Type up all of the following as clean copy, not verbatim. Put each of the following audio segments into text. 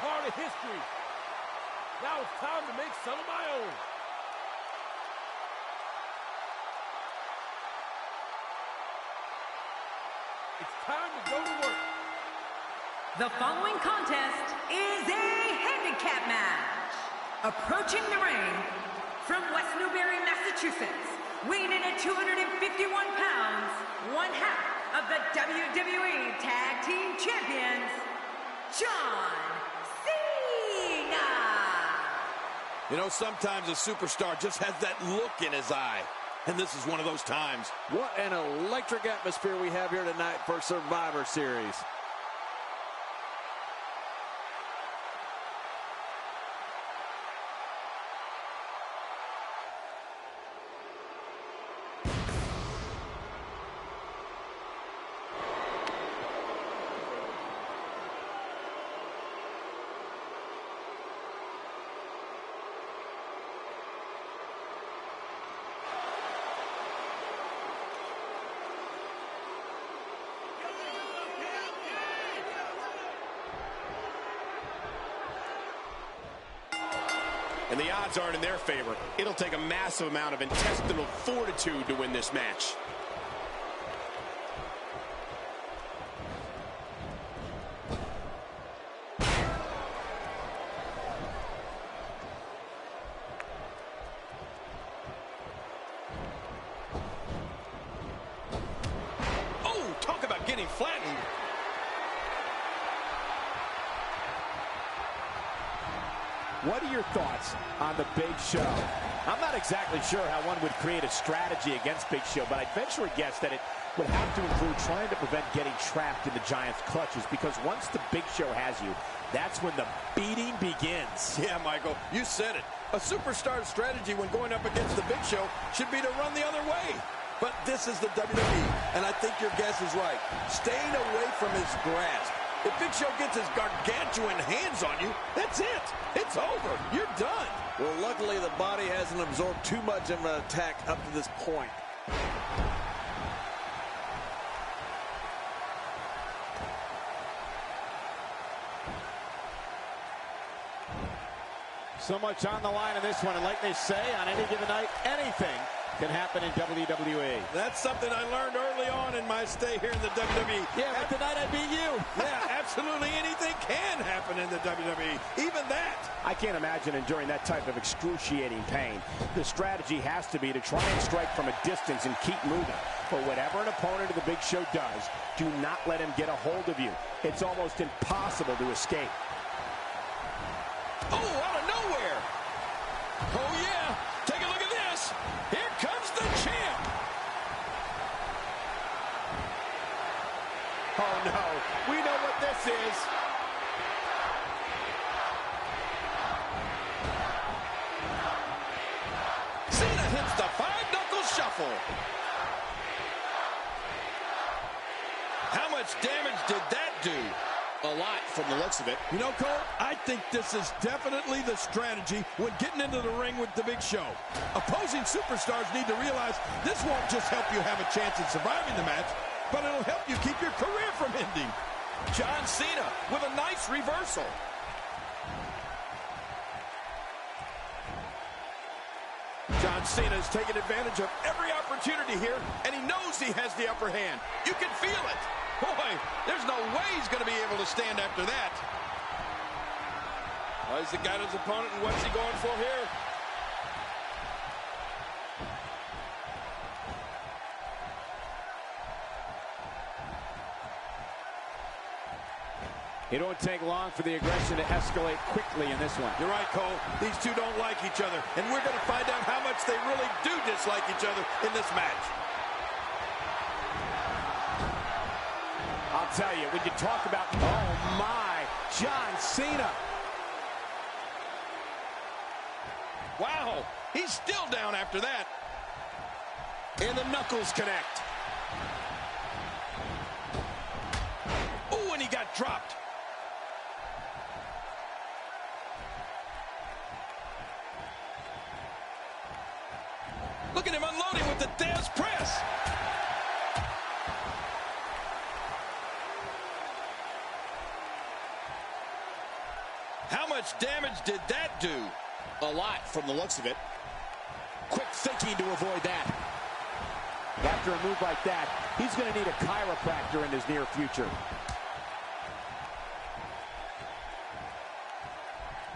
part of history. Now it's time to make some of my own. It's time to go to work. The following contest is a handicap match. Approaching the ring from West Newbury, Massachusetts, weighing in at 251 pounds, one half of the WWE Tag Team Champions, John Cena. You know, sometimes a superstar just has that look in his eye. And this is one of those times. What an electric atmosphere we have here tonight for Survivor Series. And the odds aren't in their favor. It'll take a massive amount of intestinal fortitude to win this match. Oh, talk about getting flattened. What are your thoughts on the Big Show? I'm not exactly sure how one would create a strategy against Big Show, but I'd venture a guess that it would have to include trying to prevent getting trapped in the Giant's clutches, because once the Big Show has you, that's when the beating begins. Yeah, Michael, you said it. A superstar's strategy when going up against the Big Show should be to run the other way. But this is the WWE, and I think your guess is right. Staying away from his grasp. If Big Show gets his gargantuan hands on you, that's it. It's over. You're done. Well, luckily the body hasn't absorbed too much of an attack up to this point. So much on the line in this one, and like they say, on any given night, anything can happen in WWE. That's something I learned early on in my stay here in the WWE. Yeah, but tonight I beat you. Yeah, absolutely anything can happen in the WWE. Even that. I can't imagine enduring that type of excruciating pain. The strategy has to be to try and strike from a distance and keep moving. But whatever an opponent of the Big Show does, do not let him get a hold of you. It's almost impossible to escape. Oh, out of nowhere. Oh, yeah. Take a look at this. Here comes the champ. Oh, no. We know what this is. Cena hits the five-knuckle shuffle. How much damage did that do? A lot from the looks of it. You know, Cole, I think this is definitely the strategy when getting into the ring with the Big Show. Opposing superstars need to realize this won't just help you have a chance at surviving the match, but it'll help you keep your career from ending. John Cena with a nice reversal. John Cena is taking advantage of every opportunity here, and he knows he has the upper hand. You can feel it. Boy, there's no way he's going to be able to stand after that. Well, he's got his opponent, and what's he going for here? It won't take long for the aggression to escalate quickly in this one. You're right, Cole. These two don't like each other, and we're going to find out how much they really do dislike each other in this match. I'll tell you, when you talk about, oh my, John Cena. Wow, he's still down after that. And the knuckles connect. Oh, and he got dropped. Look at him unloading with the Dez press. How much damage did that do? A lot from the looks of it. Quick thinking to avoid that. After a move like that, he's going to need a chiropractor in his near future.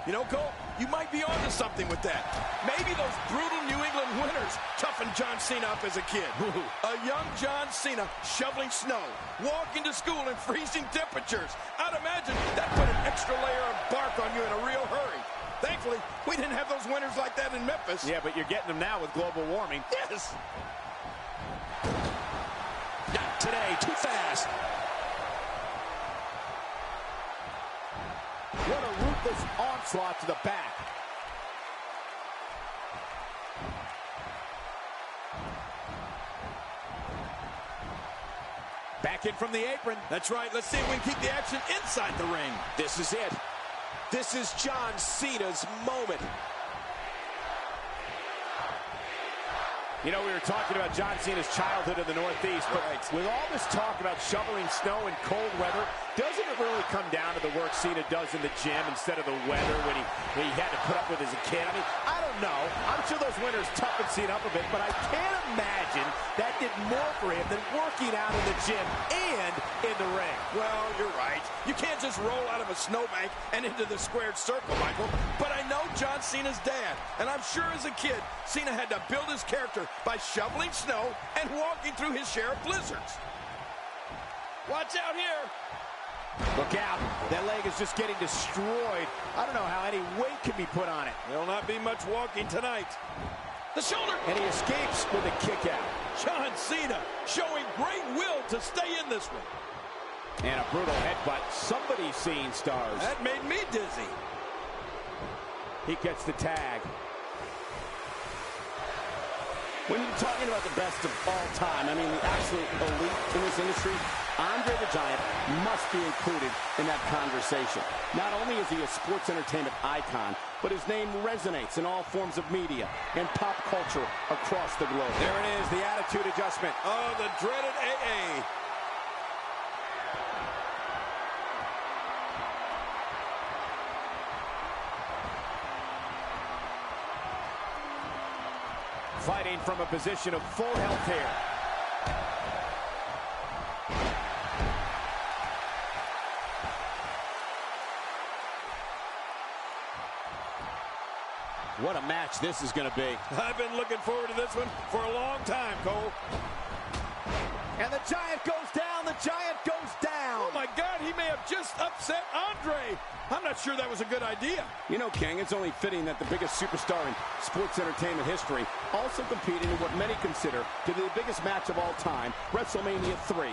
You know, Cole, you might be onto something with that. Maybe those brutal New England winters toughened John Cena up as a kid. A young John Cena shoveling snow, walking to school in freezing temperatures. I'd imagine that put an extra layer of bark on you in a real hurry. Thankfully, we didn't have those winters like that in Memphis. Yeah, but you're getting them now with global warming. Yes. Not today, too fast. What a ruthless onslaught to the back. Back in from the apron. That's right. Let's see if we can keep the action inside the ring. This is it. This is John Cena's moment. You know, we were talking about John Cena's childhood in the Northeast, but with all this talk about shoveling snow in cold weather, doesn't it really come down to the work Cena does in the gym instead of the weather when he had to put up with as a kid? I mean, I don't know. I'm sure those winters toughened Cena up a bit, but I can't imagine that did more for him than working out in the gym and in the ring. Well, you're right. You can't just roll out of a snowbank and into the squared circle, Michael. But I know John Cena's dad, and I'm sure as a kid, Cena had to build his character by shoveling snow and walking through his share of blizzards. Watch out here. Look out. That leg is just getting destroyed. I don't know how any weight can be put on it. There'll not be much walking tonight. The shoulder. And he escapes with a kick out. John Cena showing great will to stay in this one. And a brutal headbutt. Somebody's seeing stars. That made me dizzy. He gets the tag. When you're talking about the best of all time, I mean the absolute elite in this industry, Andre the Giant must be included in that conversation. Not only is he a sports entertainment icon, but his name resonates in all forms of media and pop culture across the globe. There it is, the attitude adjustment. Oh, the dreaded AA. Fighting from a position of full health here. What a match this is going to be. I've been looking forward to this one for a long time, Cole. And the Giant goes down. The Giant goes down. Oh, my God, he may have just upset Andre. I'm not sure that was a good idea. You know, King, it's only fitting that the biggest superstar in sports entertainment history also competed in what many consider to be the biggest match of all time, WrestleMania 3.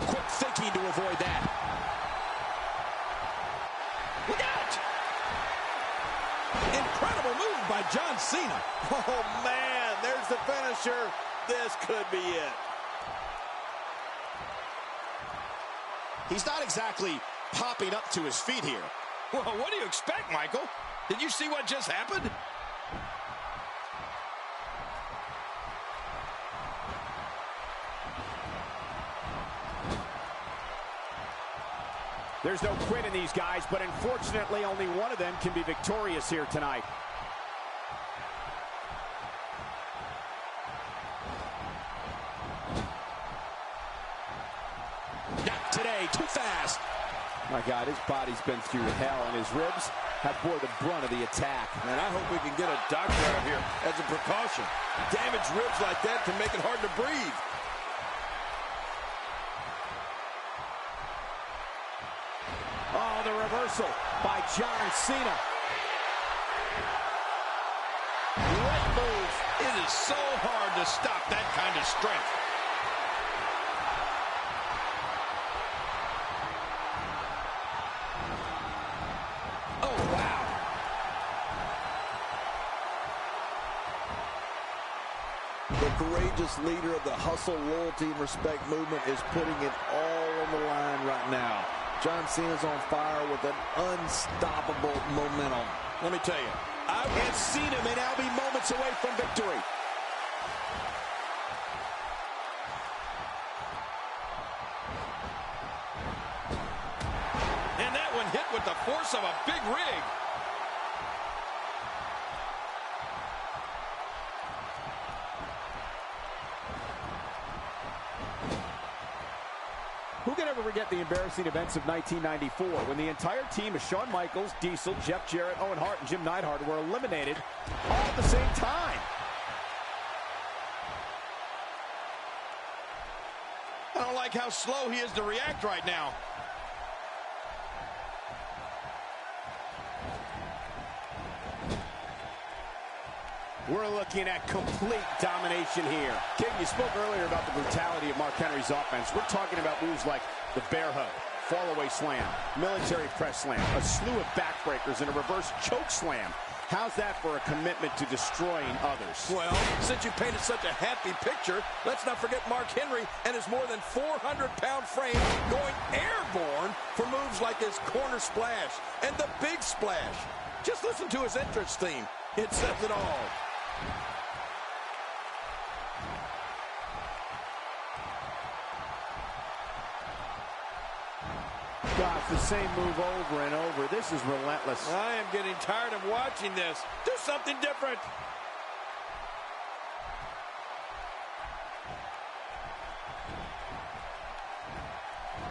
Quick thinking to avoid that. Look out! Incredible move by John Cena. Oh, man, there's the finisher. This could be it. He's not exactly popping up to his feet here. Well, what do you expect, Michael? Did you see what just happened? There's no quit in these guys, but unfortunately only one of them can be victorious here tonight. Not today, too fast. My God, his body's been through hell, and his ribs have bore the brunt of the attack. And I hope we can get a doctor out here as a precaution. Damaged ribs like that can make it hard to breathe. Oh, the reversal by John Cena. Great move. It is so hard to stop that kind of strength. Oh, wow. The courageous leader of the hustle, loyalty, and respect movement is putting it all on the line right now. John Cena's on fire with an unstoppable momentum. Let me tell you, And Cena may now be moments away from victory. and that one hit with the force of a big rig. Who can ever forget the embarrassing events of 1994 when the entire team of Shawn Michaels, Diesel, Jeff Jarrett, Owen Hart, and Jim Neidhart were eliminated all at the same time? I don't like how slow he is to react right now. We're looking at complete domination here. King, you spoke earlier about the brutality of Mark Henry's offense. We're talking about moves like the bear hug, fall-away slam, military press slam, a slew of backbreakers, and a reverse choke slam. How's that for a commitment to destroying others? Well, since you painted such a happy picture, let's not forget Mark Henry and his more than 400-pound frame going airborne for moves like his corner splash and the big splash. Just listen to his entrance theme. It says it all. Gosh, the same move over and over. This is relentless. I am getting tired of watching this. Do something different.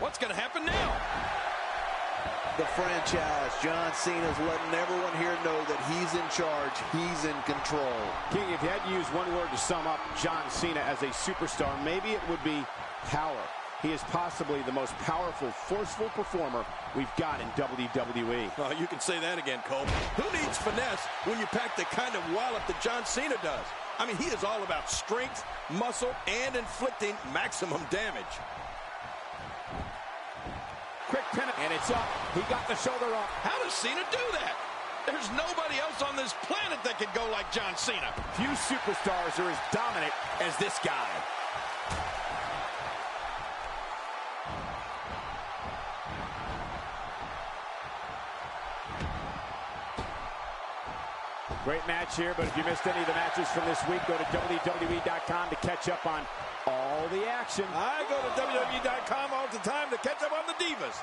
What's going to happen now? The franchise, John Cena's letting everyone here know that he's in charge, he's in control. King, if you had to use one word to sum up John Cena as a superstar, maybe it would be power. He is possibly the most powerful, forceful performer we've got in WWE. Oh, you can say that again, Cole. Who needs finesse when you pack the kind of wallop that John Cena does? I mean, he is all about strength, muscle, and inflicting maximum damage. Quick pin, and it's up. He got the shoulder up. How does Cena do that? There's nobody else on this planet that can go like John Cena. Few superstars are as dominant as this guy. Great match here, but if you missed any of the matches from this week, go to WWE.com to catch up on all the action. I go to WWE.com all the time to catch up on the Divas.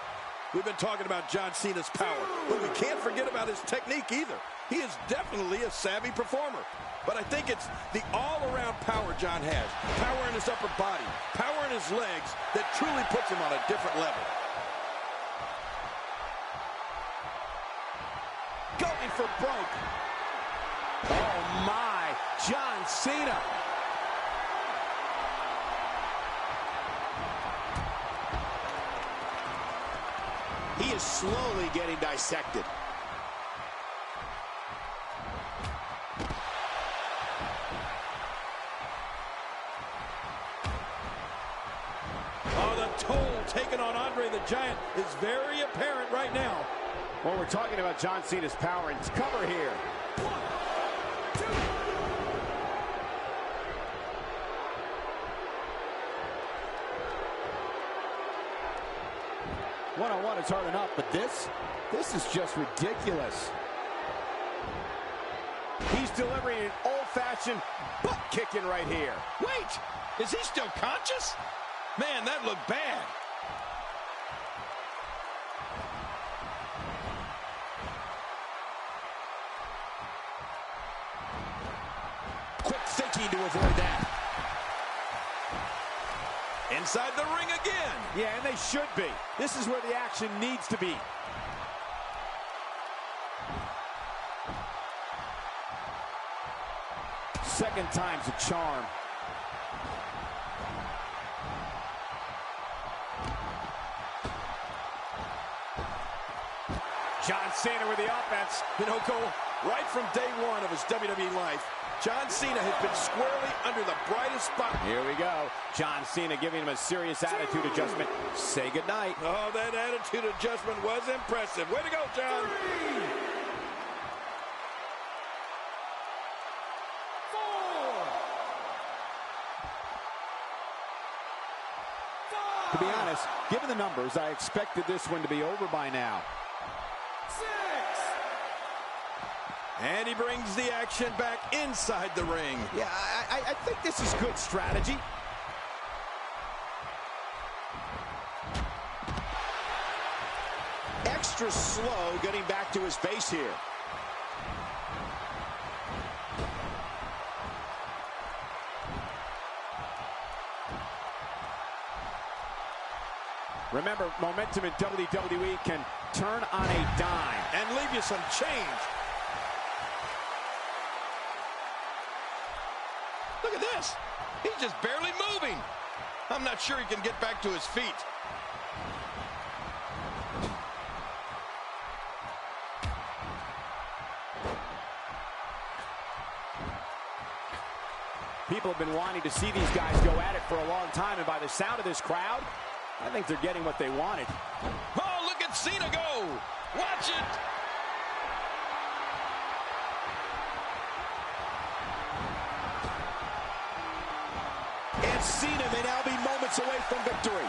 We've been talking about John Cena's power, but we can't forget about his technique either. He is definitely a savvy performer, but I think it's the all-around power John has. Power in his upper body, power in his legs that truly puts him on a different level. Going for broke. Oh my, John Cena. He is slowly getting dissected. Oh, the toll taken on Andre the Giant is very apparent right now. Well, we're talking about John Cena's power and cover here. 1, 2. One-on-one is hard enough, but this is just ridiculous. He's delivering an old-fashioned butt kicking right here. Wait, is he still conscious? Man, that looked bad. Quick thinking to avoid that. Inside the ring again. Yeah, and they should be. This is where the action needs to be. Second time's a charm. John Cena with the offense. You know, Cole, right from day one of his WWE life, John Cena has been squarely under the brightest spot. Here we go. John Cena giving him a serious attitude adjustment. Say goodnight. Oh, that attitude adjustment was impressive. Way to go, John. 3, 4, 5. To be honest, given the numbers, I expected this one to be over by now. 6. And he brings the action back inside the ring. Yeah, I think this is good strategy. extra slow getting back to his base here. Remember, momentum in WWE can turn on a dime and leave you some change. Look at this. He's just barely moving. I'm not sure he can get back to his feet. People have been wanting to see these guys go at it for a long time, and by the sound of this crowd, I think they're getting what they wanted. Oh, look at Cena go. Watch it. And Cena may now be moments away from victory.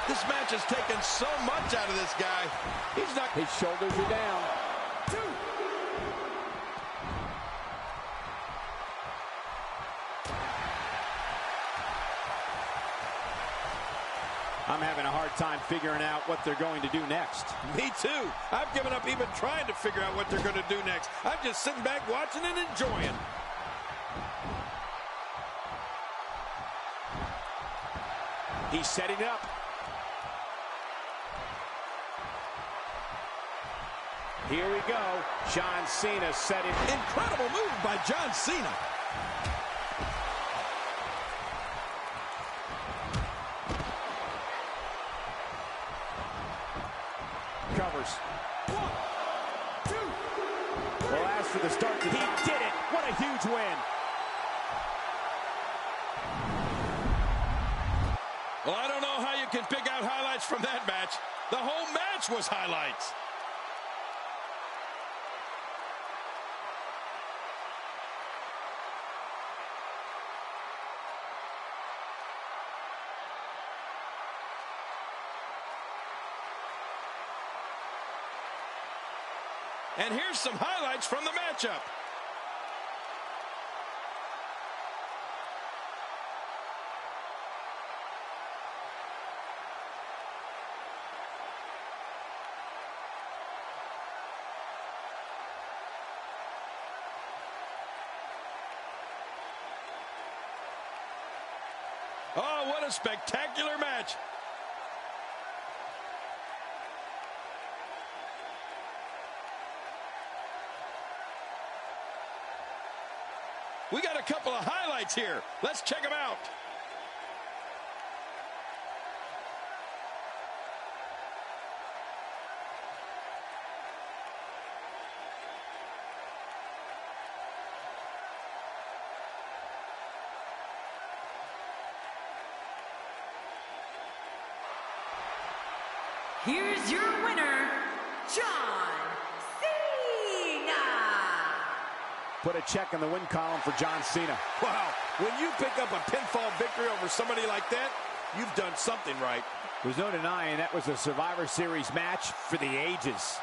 This match has taken so much out of this guy. He's not. His shoulders are down. I'm having a hard time figuring out what they're going to do next. Me too. I've given up even trying to figure out what they're going to do next. I'm just sitting back watching and enjoying. He's setting it up. Here we go. John Cena setting. Incredible move by John Cena. Covers. 1, 2. Well, as for the start, he did it. What a huge win. Well, I don't know how you can pick out highlights from that match. The whole match was highlights. And here's some highlights from the matchup. Oh, what a spectacular match. We got a couple of highlights here. Let's check them out. Here's your winner, John Cena. Put a check in the win column for John Cena. Wow, when you pick up a pinfall victory over somebody like that, you've done something right. There's no denying that was a Survivor Series match for the ages.